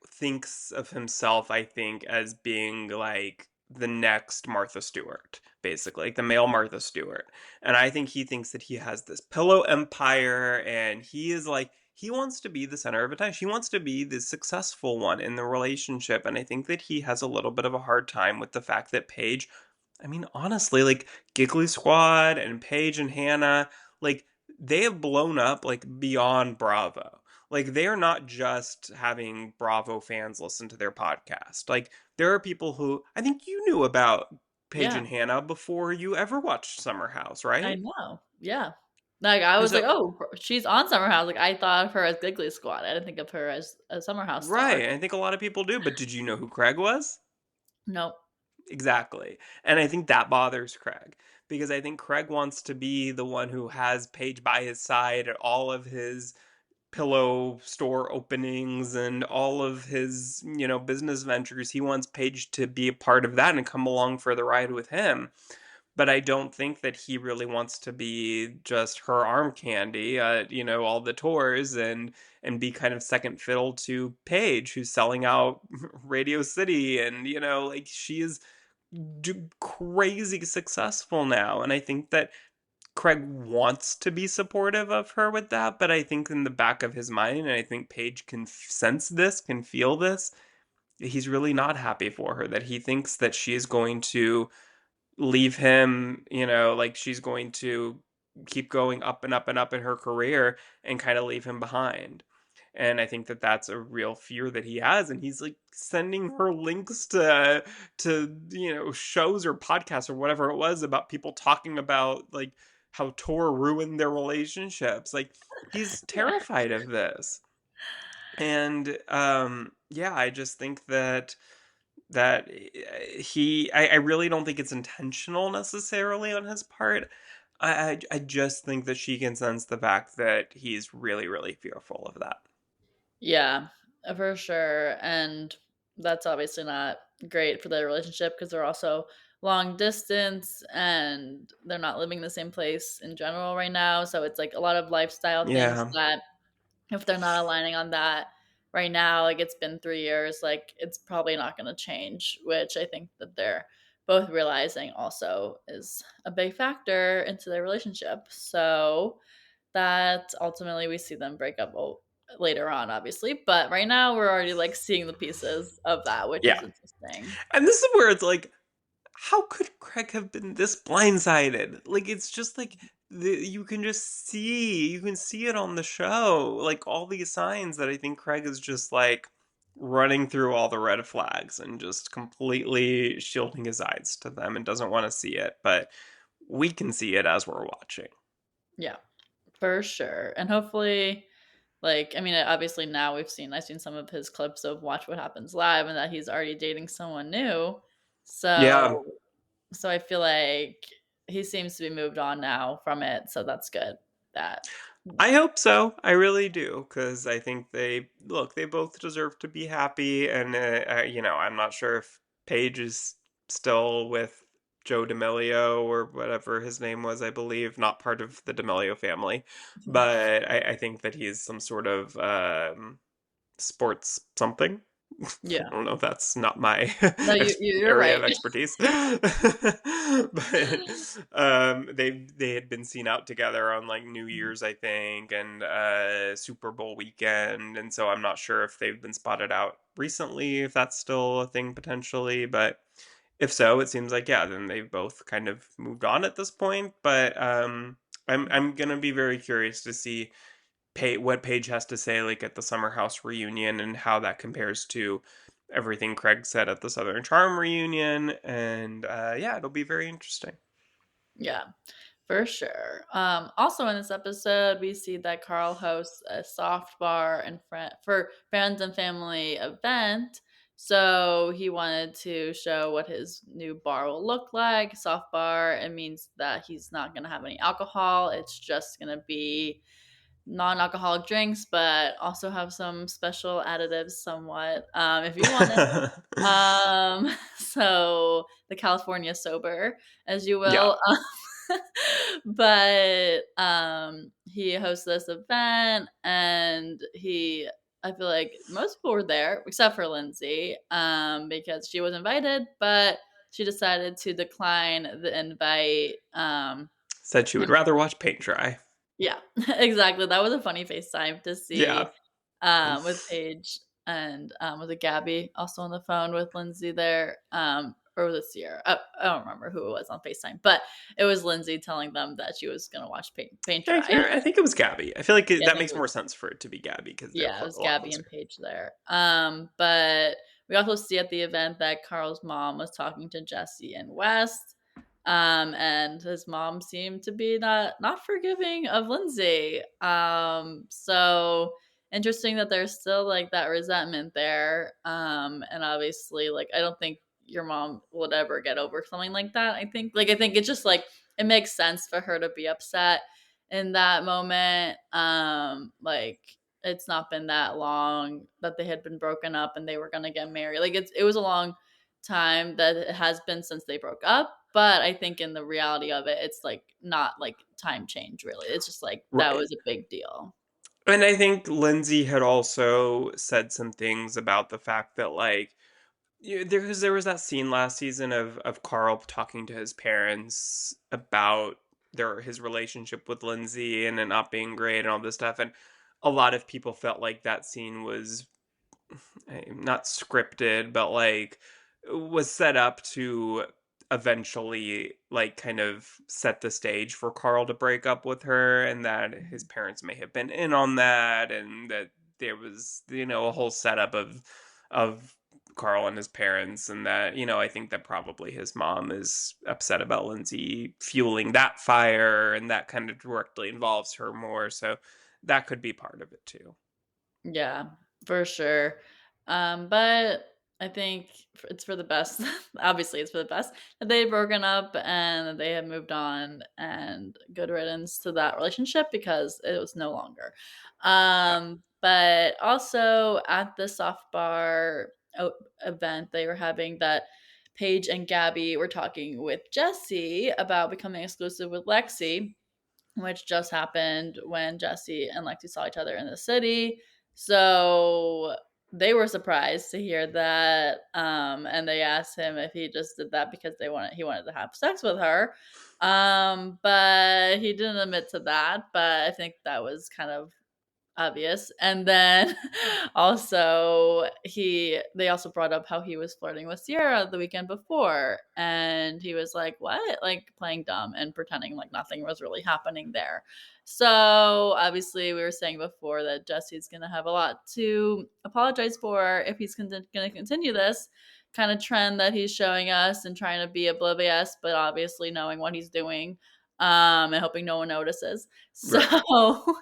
thinks of himself, I think, as being like the next Martha Stewart, basically, like the male Martha Stewart. And I think he thinks that he has this pillow empire, and he is like, he wants to be the center of attention. He wants to be the successful one in the relationship. And I think that he has a little bit of a hard time with the fact that Paige, I mean, honestly, like Giggly Squad and Paige and Hannah, like they have blown up like beyond Bravo. Like they are not just having Bravo fans listen to their podcast. Like there are people who I think you knew about Paige Yeah, and Hannah before you ever watched Summer House, I right? know. Yeah. Like, I And was like, so "Oh, she's on Summer House." Like, I thought of her as Giggly Squad. I didn't think of her as a Summer House right, star. I think a lot of people do, but did you know who Craig was? Nope. Exactly. And I think that bothers Craig because I think Craig wants to be the one who has Paige by his side at all of his pillow store openings and all of his, business ventures. He wants Paige to be a part of that and come along for the ride with him. But I don't think that he really wants to be just her arm candy at, all the tours and be kind of second fiddle to Paige, who's selling out Radio City, and like she is crazy successful now. And I think that Craig wants to be supportive of her with that, but I think in the back of his mind, and I think Paige can sense this, can feel this, he's really not happy for her. That he thinks that she is going to leave him, like she's going to keep going up and up and up in her career and kind of leave him behind. And I think that that's a real fear that he has, and he's like sending her links to shows or podcasts or whatever it was about people talking about like how Tor ruined their relationships. Like he's Yeah. terrified of this. And yeah, I just think that that I really don't think it's intentional necessarily on his part. I just think that she can sense the fact that he's really, really fearful of that. Yeah, for sure. And that's obviously not great for their relationship because they're also long distance and they're not living in the same place in general right now. So it's like a lot of lifestyle things Yeah. that if they're not aligning on that right now, like it's been 3 years, like it's probably not going to change, which I think that they're both realizing also is a big factor into their relationship. So that ultimately we see them break up later on, obviously. But right now we're already like seeing the pieces of that, which is Yeah. interesting. And this is where it's like, how could Craig have been this blindsided? Like, it's just like you can see it on the show, like all these signs that I think Craig is just like running through all the red flags and just completely shielding his eyes to them and doesn't want to see it, but we can see it as we're watching. Yeah, for sure. And hopefully, like, I mean, obviously now I've seen some of his clips of Watch What Happens Live and that he's already dating someone new. Yeah, So, so I feel like he seems to be moved on now from it. So that's good. That, I hope so. I really do, because I think they both deserve to be happy. And, I'm not sure if Paige is still with Joe D'Amelio or whatever his name was, I believe, not part of the D'Amelio family. But I think that he's some sort of sports something. I yeah. don't know. That's not my No, you're area of right. expertise. But they had been seen out together on like New Year's, I think, and Super Bowl weekend, and so I'm not sure if they've been spotted out recently, if that's still a thing potentially, but if so, it seems like yeah, then they've both kind of moved on at this point. But I'm gonna be very curious to see what Paige has to say like at the Summer House reunion and how that compares to everything Craig said at the Southern Charm reunion. And yeah, it'll be very interesting. Yeah. For sure. Also in this episode, we see that Carl hosts a soft bar and for friends and family event. So he wanted to show what his new bar will look like. Soft bar. It means that he's not going to have any alcohol. It's just going to be non-alcoholic drinks, but also have some special additives, somewhat, if you want it. So the California sober, as you Yeah. will. But he hosts this event and I feel like most people were there except for Lindsay, because she was invited, but she decided to decline the invite. Said she would And rather watch paint dry. yeah, exactly. That was a funny FaceTime to Yeah. see with Paige and was it Gabby also on the phone with Lindsay there? Or was it Sierra? I don't remember who it was on FaceTime, but it was Lindsay telling them that she was gonna watch Paint Yeah, Dry. I think it was Gabby. I feel like Yeah, I that think makes it more was sense for it to be Gabby because they're yeah, it was a lot Gabby closer. and Paige there. But we also see at the event that Carl's mom was talking to Jesse and West. And his mom seemed to be not forgiving of Lindsay. So interesting that there's still like that resentment there. And obviously, like I don't think your mom would ever get over something like that. I think it's just like it makes sense for her to be upset in that moment. Like it's not been that long that they had been broken up and they were gonna get married. Like it was a long time that it has been since they broke up. But I think in the reality of it, it's like not like time change really. It's just like that Right. was a big deal. And I think Lindsay had also said some things about the fact that like there was that scene last season of Carl talking to his parents about his relationship with Lindsay and it not being great and all this stuff, and a lot of people felt like that scene was not scripted, but like was set up to eventually like kind of set the stage for Carl to break up with her and that his parents may have been in on that and that there was a whole setup of Carl and his parents and that I think that probably his mom is upset about Lindsay fueling that fire and that kind of directly involves her more, so that could be part of it too. Yeah, for sure. But I think it's for the best. Obviously, it's for the best that they had broken up and that they had moved on, and good riddance to that relationship because it was no longer. Yeah. But also at the soft bar event they were having, that Paige and Gabby were talking with Jesse about becoming exclusive with Lexi, which just happened when Jesse and Lexi saw each other in the city. So they were surprised to hear that, and they asked him if he just did that because he wanted to have sex with her. But he didn't admit to that. But I think that was kind of obvious. And then also they also brought up how he was flirting with Sierra the weekend before, and he was like, "What?" Like playing dumb and pretending like nothing was really happening there. So obviously, we were saying before that Jesse's gonna have a lot to apologize for if he's gonna continue this kind of trend that he's showing us and trying to be oblivious, but obviously knowing what he's doing, and hoping no one notices. So, Right.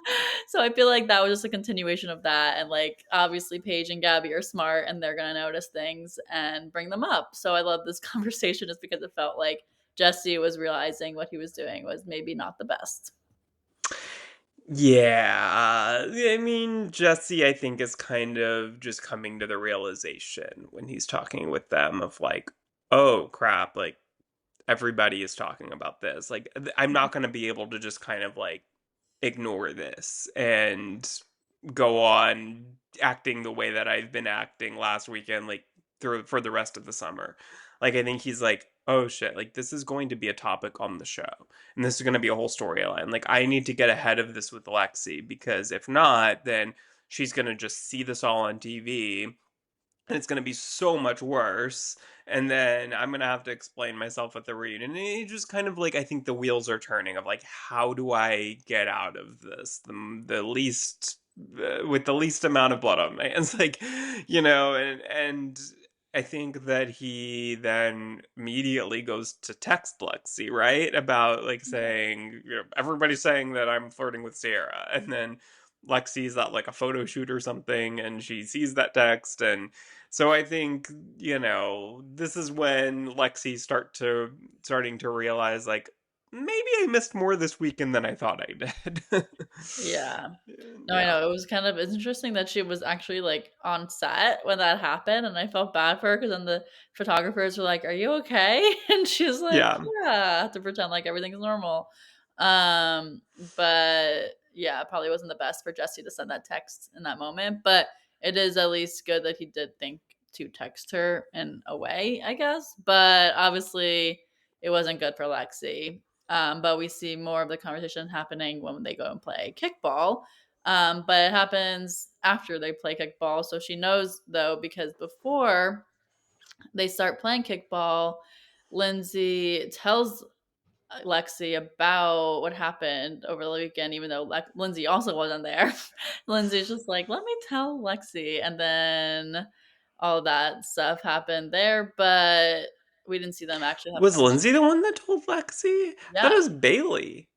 so I feel like that was just a continuation of that. And like, obviously, Paige and Gabby are smart and they're going to notice things and bring them up. So I love this conversation just because it felt like Jesse was realizing what he was doing was maybe not the best. Yeah, I mean, Jesse, I think, is kind of just coming to the realization when he's talking with them of like, oh crap, like everybody is talking about this. Like, I'm not going to be able to just kind of like ignore this and go on acting the way that I've been acting last weekend, like through for the rest of the summer. Like I think he's like, oh shit, like this is going to be a topic on the show. And this is going to be a whole storyline. Like I need to get ahead of this with Lexi because if not, then she's going to just see this all on TV and it's going to be so much worse. And then I'm going to have to explain myself at the reunion. And it just kind of like, I think the wheels are turning of like, how do I get out of this? The least, with the least amount of blood on my hands. Like, and I think that he then immediately goes to text Lexi, right? About like saying, everybody's saying that I'm flirting with Sarah. And then Lexi's at like a photo shoot or something and she sees that text and so I think, this is when Lexi starting to realize like maybe I missed more this weekend than I thought I did. Yeah. No, I Yeah. know. It was kind of it's interesting that she was actually like on set when that happened, and I felt bad for her because then the photographers were like, "Are you okay?" And she's like, Yeah. "Yeah," to pretend like everything's normal. Um, but yeah, it probably wasn't the best for Jesse to send that text in that moment, but it is at least good that he did think to text her in a way, I guess. But obviously, it wasn't good for Lexi. But we see more of the conversation happening when they go and play kickball. But it happens after they play kickball. So she knows though, because before they start playing kickball, Lindsay tells Lexi about what happened over the weekend, even though Lindsay also wasn't there. Lindsay's just like, let me tell Lexi. And then all that stuff happened there, but we didn't see them actually have a Was conversation. Lindsay the one that told Lexi? That Yeah. was Bailey.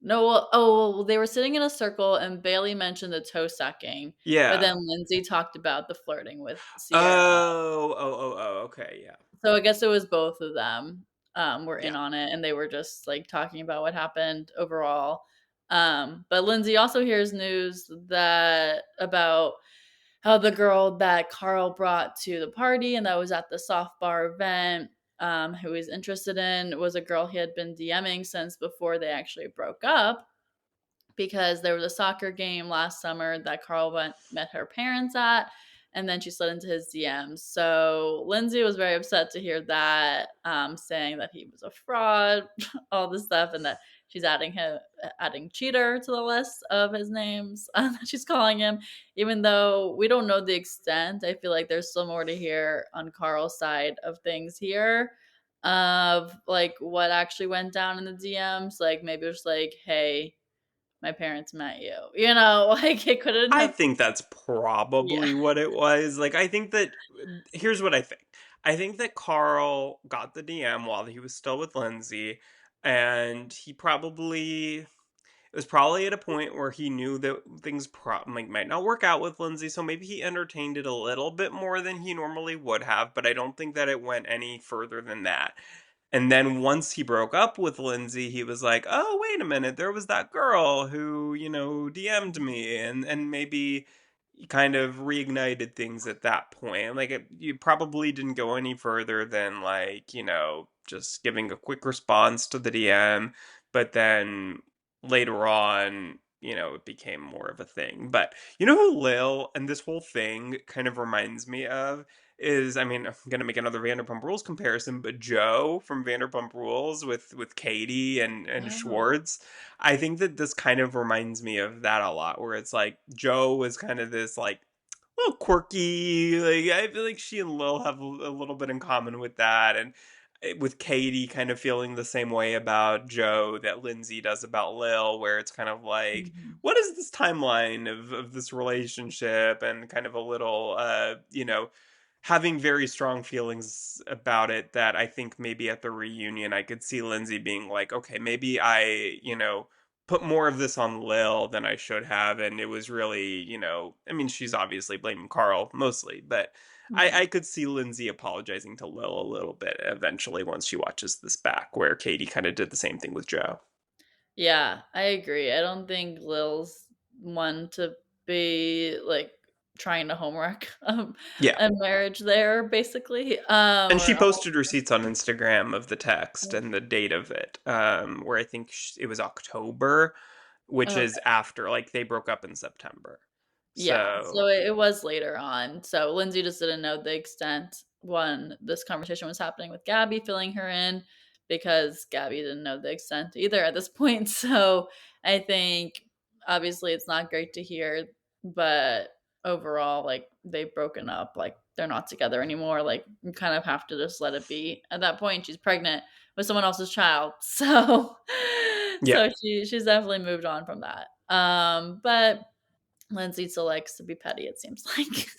No, well, they were sitting in a circle and Bailey mentioned the toe sucking, but then Yeah. Lindsay talked about the flirting with Sierra. Okay, yeah. So I guess it was both of them, were in Yeah. on it, and they were just, like, talking about what happened overall. But Lindsay also hears news that about how the girl that Carl brought to the party and that was at the soft bar event, who he's interested in, was a girl he had been DMing since before they actually broke up, because there was a soccer game last summer that Carl met her parents at, and then she slid into his DMs. So Lindsay was very upset to hear that, saying that he was a fraud, all this stuff, and that she's adding cheater to the list of his names that she's calling him. Even though we don't know the extent, I feel like there's still more to hear on Carl's side of things here. Of like what actually went down in the DMs, like maybe it was like, hey, my parents met you. You know, like it couldn't I have. think that's Yeah. probably what it was. Like, I think that here's what I think. I think that Carl got the DM while he was still with Lindsay, and he probably it was probably at a point where he knew that things like might not work out with Lindsay, so maybe he entertained it a little bit more than he normally would have, but I don't think that it went any further than that. And then once he broke up with Lindsay, he was like, "Oh, wait a minute, there was that girl who, DM'd me," and maybe kind of reignited things at that point. Like you probably didn't go any further than like, just giving a quick response to the DM, but then later on, it became more of a thing. But you know who Lil and this whole thing kind of reminds me of is, I mean, I'm gonna make another Vanderpump Rules comparison, but Joe from Vanderpump Rules with Katie and Oh. Schwartz. I think that this kind of reminds me of that a lot, where it's like Joe was kind of this like little quirky. Like I feel like she and Lil have a little bit in common with that, and with Katie kind of feeling the same way about Joe that Lindsay does about Lil, where it's kind of like, Mhm. what is this timeline of this relationship, and kind of a little, having very strong feelings about it that I think maybe at the reunion I could see Lindsay being like, okay, maybe I, put more of this on Lil than I should have. And it was really, I mean, she's obviously blaming Carl mostly, but I Mhm. could see Lindsay apologizing to Lil a little bit eventually once she watches this back, where Katie kind of did the same thing with Joe. Yeah, I agree. I don't think Lil's one to be, like, trying to homework, Yeah. a marriage there, basically, And she or posted receipts on Instagram of the text and the date of it, where I think it was October, which is okay. after, like, they broke up in September. Yeah, So, so it was later on. So Lindsay just didn't know the extent when this conversation was happening with Gabby filling her in because Gabby didn't know the extent either at this point. So I think obviously it's not great to hear, but overall, like they've broken up, like they're not together anymore. Like you kind of have to just let it be. At that point, she's pregnant with someone else's child. So yeah. she's definitely moved on from that. But Lindsay still likes to be petty, it seems like.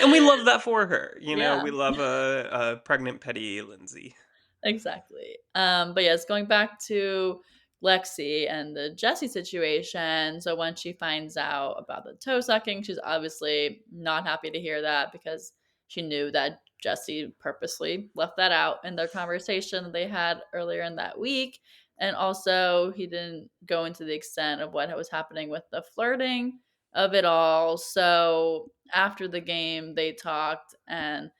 And we love that for her. Yeah, We love a pregnant petty Lindsay. exactly. But yes, going back to Lexi and the Jesse situation. So when she finds out about the toe sucking, she's obviously not happy to hear that because she knew that Jesse purposely left that out in their conversation that they had earlier in that week. And also, he didn't go into the extent of what was happening with the flirting of it all. So after the game, they talked and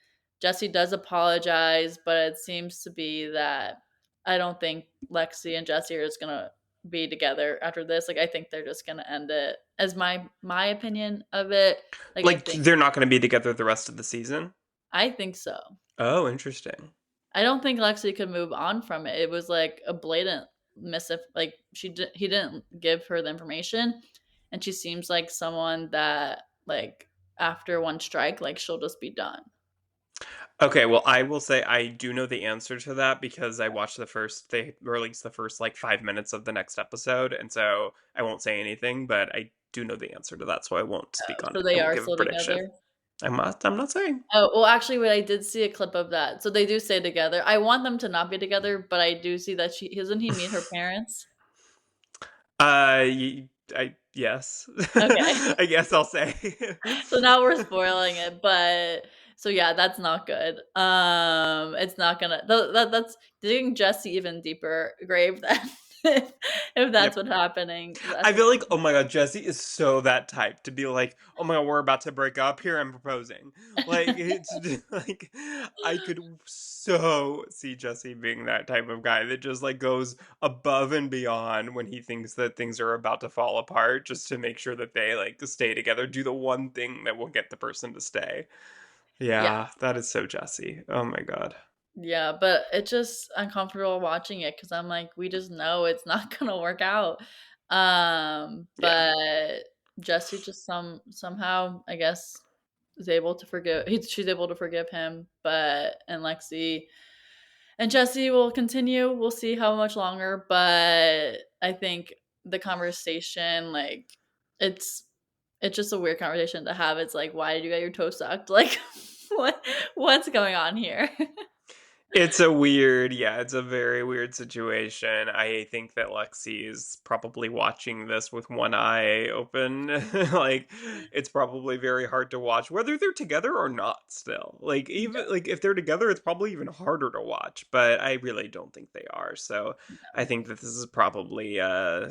Jesse does apologize, but it seems to be that I don't think Lexi and Jesse are just gonna be together after this. Like I think they're just gonna end it as my opinion of it. Like Like, they're not going to be together the rest of the season? I think so. Oh, interesting. I don't think Lexi could move on from it. It was like a blatant like he didn't give her the information, and she seems like someone that like after one strike, like she'll just be done. Okay, well, I will say I do know the answer to that because I watched they released the first like 5 minutes of the next episode. And so I won't say anything, but I do know the answer to that. So I won't speak on So it. I they won't are give a still prediction. together. I'm not saying. Oh, well, actually, wait, I did see a clip of that. So they do stay together. I want them to not be together, but I do see that she doesn't he meet her parents? Yes. Okay. I guess I'll say. So now we're spoiling it, but so yeah, that's not good. It's not gonna that's digging Jesse even deeper grave then if that's Yep. what's happening. I That's feel like, oh my god, Jesse is so that type to be like, oh my god, we're about to break up. Here I'm proposing. Like it's like I could so see Jesse being that type of guy that just like goes above and beyond when he thinks that things are about to fall apart, just to make sure that they like stay together. Do the one thing that will get the person to stay. yeah. Yeah, that is so Jesse. Oh my god. Yeah, but it's just uncomfortable watching it because 'cause I'm like, we just know it's not gonna work out. Yeah. But Jesse just somehow, I guess, is able to she's able to forgive him, but and Lexi and Jesse will continue. We'll see how much longer, but I think the conversation, like, it's it's just a weird conversation to have. It's like, "Why did you get your toe sucked?" Like, what what's going on here? It's a weird, yeah, it's a very weird situation. I think that Lexi is probably watching this with one eye open. Like, it's probably very hard to watch, whether they're together or not still. Like, even Yeah, like if they're together, it's probably even harder to watch, but I really don't think they are. So I no. think that this is probably a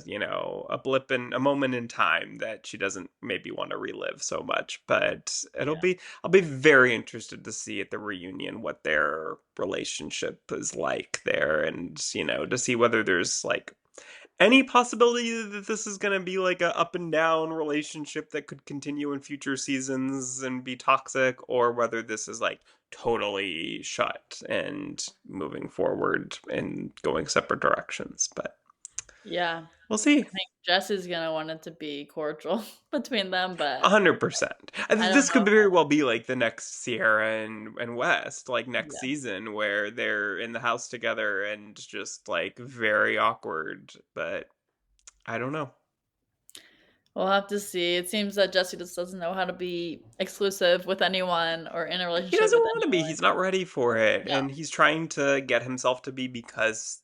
blip in a moment in time that she doesn't maybe want to relive so much. But Yeah. I'll be very interested to see at the reunion what their relationship is like there, and to see whether there's like any possibility that this is going to be like a up and down relationship that could continue in future seasons and be toxic, or whether this is like totally shut and moving forward and going separate directions. But Yeah. we'll see. I think Jesse's gonna want it to be cordial between them, but 100%. I don't This could know very how. well be like the next Sierra and West, like next Yeah. season, where they're in the house together and just like very awkward. But I don't know. We'll have to see. It seems that Jesse just doesn't know how to be exclusive with anyone or in a He relationship doesn't with want to be. anyone. He's not ready for it, No. and he's trying to get himself to be because.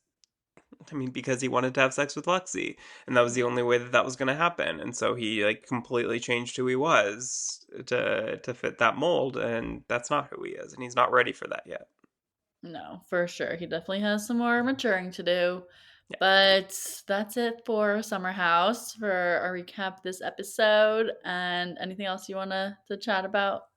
I mean, because he wanted to have sex with Lexi, and that was the Yeah. only way that that was going to happen. And so he like completely changed who he was to fit that mold, and that's not who he is, and he's not ready for that yet. No, for sure. He definitely has some more maturing to do. Yeah. But that's it for Summer House for our recap of this episode. And anything else you want to chat about?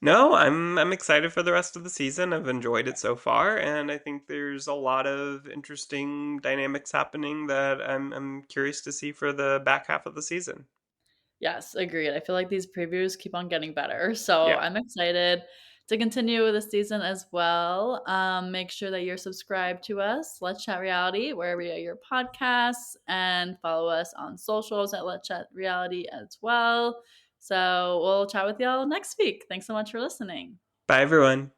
No, I'm excited for the rest of the season. I've enjoyed it so far, and I think there's a lot of interesting dynamics happening that I'm curious to see for the back half of the season. Yes, agreed. I feel like these previews keep on getting better. So Yeah. I'm excited to continue this season as well. Make sure that you're subscribed to us, Let's Chat Reality, wherever you get your podcasts, and follow us on socials at Let's Chat Reality as well. So we'll chat with y'all next week. Thanks so much for listening. Bye everyone.